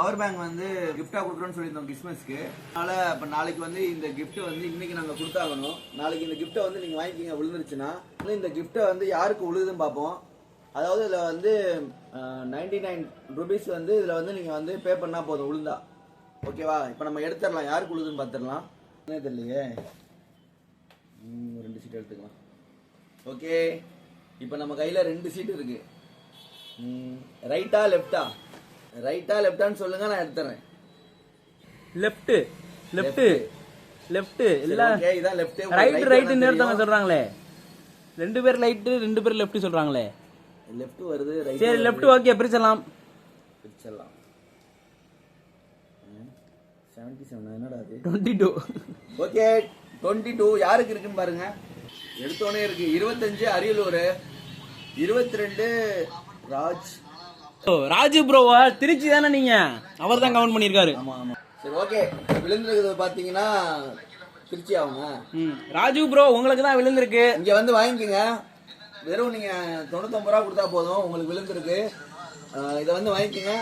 Power bank வந்து கிஃப்டா கொடுக்குறோம்னு சொல்லியிருந்தோம் கிறிஸ்மஸ்க்கு. அதனால இப்போ நாளைக்கு வந்து இந்த கிஃப்ட் வந்து இன்னைக்கு நாங்கள் கொடுத்தாகணும். நாளைக்கு இந்த கிஃப்ட்டை வந்து நீங்கள் வாங்கிக்கிங்க. விழுந்துருச்சுன்னா இந்த கிஃப்ட்டை வந்து யாருக்கு விழுதுன்னு பார்ப்போம். அதாவது இதில் வந்து 99 ருபீஸ் வந்து இதில் வந்து நீங்கள் வந்து பே பண்ணால் போதும் விழுந்தா. ஓகேவா? இப்போ நம்ம எடுத்துடலாம். யாருக்கு விழுதுன்னு பார்த்துடலாம். என்ன தெரியலையே. 2 சீட் எடுத்துக்கலாம். ஓகே, இப்போ நம்ம கையில் 2 சீட் இருக்கு. ரைட்டா லெஃப்டா? ரைட்டா லெஃப்டான்னு சொல்லுங்க, நான் எடுத்துறேன். லெஃப்ட் லெஃப்ட் லெஃப்ட் இல்ல. ஓகே, இதான் லெஃப்ட். ரைட் ரைட் நேர்த்தவங்க சொல்றாங்களே. 2 பேர் ரைட் 2 பேர் லெஃப்ட் சொல்றாங்களே. லெஃப்ட் வருது, ரைட். சரி, லெஃப்ட் ஓகே, பிரிச்சலாம். 77 என்னடா அது? 22. ஓகே, 22 யாருக்கு இருக்குன்னு பாருங்க. எடுத்தோனே இருக்கு. 25 அரியலூர், 22 ராஜ். ராஜு ப்ரோவா? திருச்சி தானே நீங்க? அவர் தான் கமெண்ட் பண்ணிருக்காரு. ஆமா ஆமா. சரி, ஓகே. விழுந்திருக்கிறது பாத்தீங்கன்னா திருச்சி அவங்க. ராஜு ப்ரோ உங்களுக்கு தான் விழுந்திருக்கு. இங்க வந்து வாங்கிக்கோங்க. வெறும் நீங்க 99 ரூபா கொடுத்தா போதும். உங்களுக்கு விழுந்திருக்கு. இதை வந்து வாங்கிக்கோங்க.